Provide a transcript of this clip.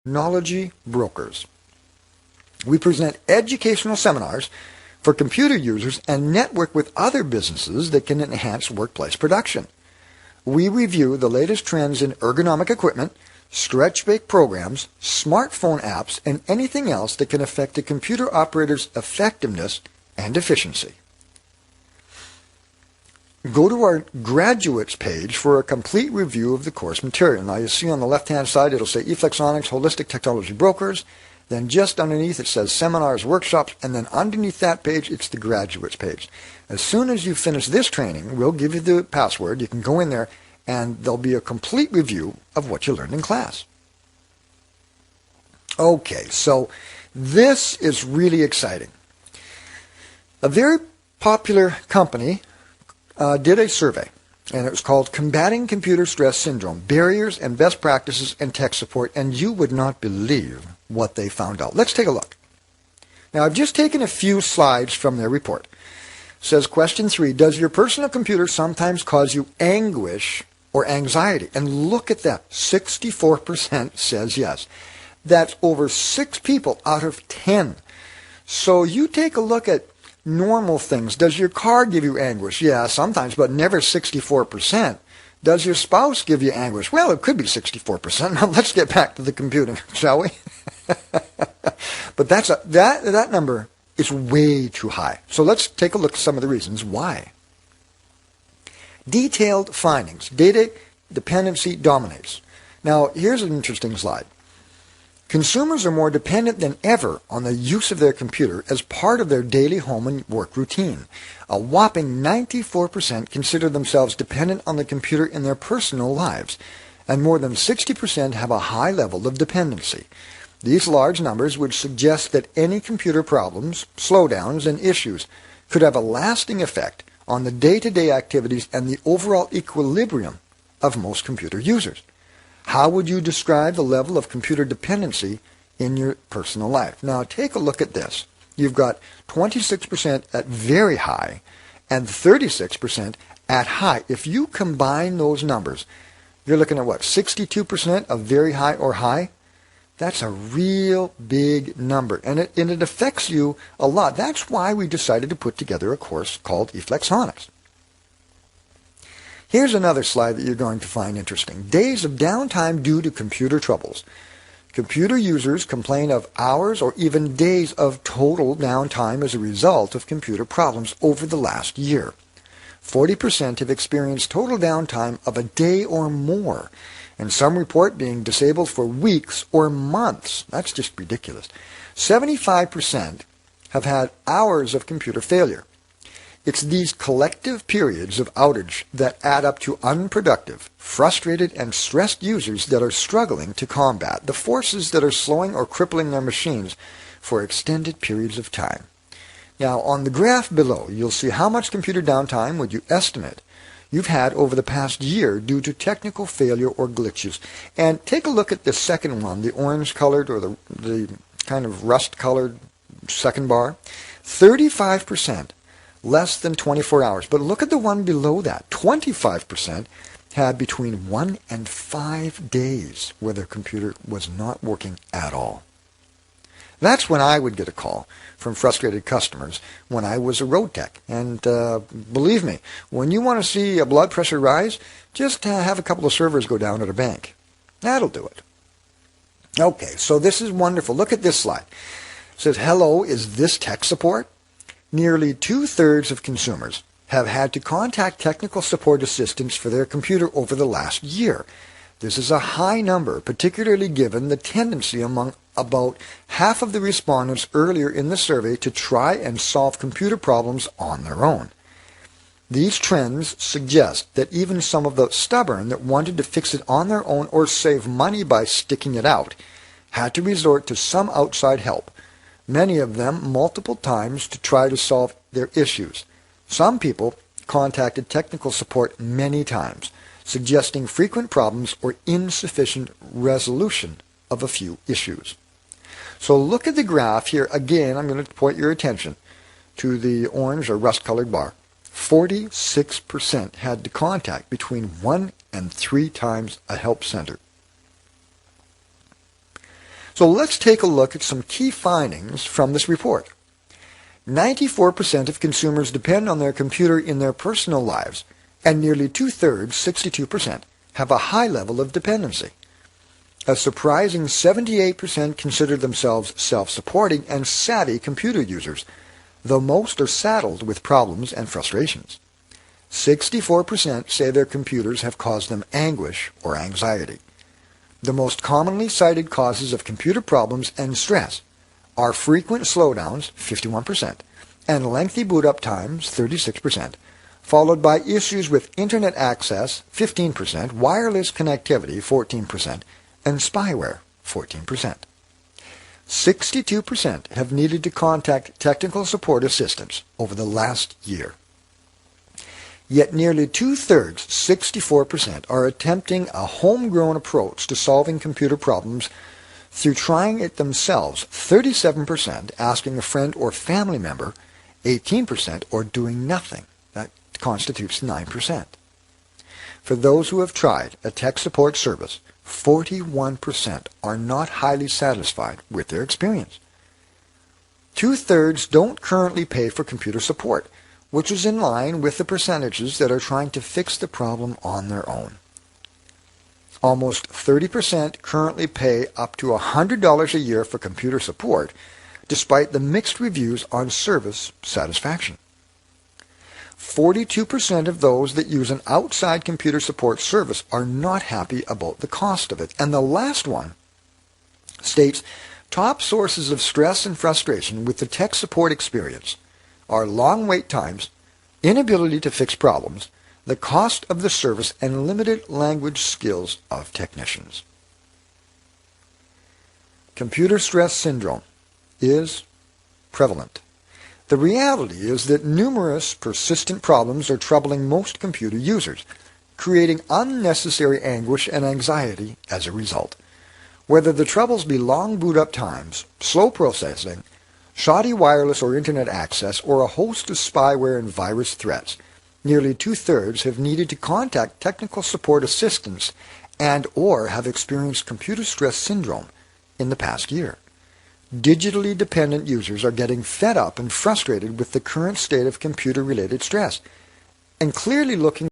Technology Brokers. We present educational seminars for computer users and network with other businesses that can enhance workplace production. We review the latest trends in ergonomic equipment, stretch-bake programs, smartphone apps, and anything else that can affect a computer operator's effectiveness and efficiency. Go to our graduates page for a complete review of the course material. Now you see on the left-hand side it'll say eFlexonics Holistic Technology Brokers. Then just underneath it says seminars, workshops, and then underneath that page it's the graduates page. As soon as you finish this training, we'll give you the password. You can go in there and there'll be a complete review of what you learned in class. Okay, so this is really exciting. A very popular company did a survey, and it was called Combating Computer Stress Syndrome, Barriers and Best Practices in Tech Support, and you would not believe what they found out. Let's take a look. Now, I've just taken a few slides from their report. It says, question 3, does your personal computer sometimes cause you anguish or anxiety? And look at that, 64% says yes. That's over 6 people out of 10. So you take a look at normal things. Does your car give you anguish? Yeah, sometimes, but never 64%. Does your spouse give you anguish? Well, it could be 64%. Now let's get back to the computing, shall we? But that number is way too high. So let's take a look at some of the reasons why. Detailed findings. Data dependency dominates. Now, here's an interesting slide. Consumers are more dependent than ever on the use of their computer as part of their daily home and work routine. A whopping 94% consider themselves dependent on the computer in their personal lives, and more than 60% have a high level of dependency. These large numbers would suggest that any computer problems, slowdowns, and issues could have a lasting effect on the day-to-day activities and the overall equilibrium of most computer users. How would you describe the level of computer dependency in your personal life? Now, take a look at this. You've got 26% at very high and 36% at high. If you combine those numbers, you're looking at what, 62% of very high or high? That's a real big number, and it affects you a lot. That's why we decided to put together a course called eFlexonics. Here's another slide that you're going to find interesting. Days of downtime due to computer troubles. Computer users complain of hours or even days of total downtime as a result of computer problems over the last year. 40% have experienced total downtime of a day or more, and some report being disabled for weeks or months. That's just ridiculous. 75% have had hours of computer failure. It's these collective periods of outage that add up to unproductive, frustrated, and stressed users that are struggling to combat the forces that are slowing or crippling their machines for extended periods of time. Now, on the graph below, you'll see how much computer downtime would you estimate you've had over the past year due to technical failure or glitches. And take a look at the second one, the orange-colored or the kind of rust-colored second bar. 35%. Less than 24 hours. But look at the one below that. 25% had between 1 and 5 days where their computer was not working at all. That's when I would get a call from frustrated customers when I was a road tech. And believe me, when you want to see a blood pressure rise, just have a couple of servers go down at a bank. That'll do it. Okay, so this is wonderful. Look at this slide. It says, hello, is this tech support? Nearly 2/3 of consumers have had to contact technical support assistance for their computer over the last year. This is a high number, particularly given the tendency among about half of the respondents earlier in the survey to try and solve computer problems on their own. These trends suggest that even some of the stubborn that wanted to fix it on their own or save money by sticking it out had to resort to some outside help, many of them multiple times to try to solve their issues. Some people contacted technical support many times, suggesting frequent problems or insufficient resolution of a few issues. So look at the graph here. Again, I'm going to point your attention to the orange or rust-colored bar. 46% had to contact between 1 and 3 times a help center. So let's take a look at some key findings from this report. 94% of consumers depend on their computer in their personal lives, and nearly two-thirds, 62%, have a high level of dependency. A surprising 78% consider themselves self-supporting and savvy computer users, though most are saddled with problems and frustrations. 64% say their computers have caused them anguish or anxiety. The most commonly cited causes of computer problems and stress are frequent slowdowns, 51%, and lengthy boot-up times, 36%, followed by issues with Internet access, 15%, wireless connectivity, 14%, and spyware, 14%. 62% have needed to contact technical support assistance over the last year. Yet nearly two-thirds, 64%, are attempting a homegrown approach to solving computer problems through trying it themselves, 37% asking a friend or family member, 18% or doing nothing. That constitutes 9%. For those who have tried a tech support service, 41% are not highly satisfied with their experience. Two-thirds don't currently pay for computer support, which is in line with the percentages that are trying to fix the problem on their own. Almost 30% currently pay up to $100 a year for computer support, despite the mixed reviews on service satisfaction. 42% of those that use an outside computer support service are not happy about the cost of it. And the last one states, top sources of stress and frustration with the tech support experience are long wait times, inability to fix problems, the cost of the service, and limited language skills of technicians. Computer stress syndrome is prevalent. The reality is that numerous persistent problems are troubling most computer users, creating unnecessary anguish and anxiety as a result. Whether the troubles be long boot-up times, slow processing, shoddy wireless or Internet access, or a host of spyware and virus threats, nearly two-thirds have needed to contact technical support assistance and or have experienced computer stress syndrome in the past year. Digitally dependent users are getting fed up and frustrated with the current state of computer-related stress and clearly looking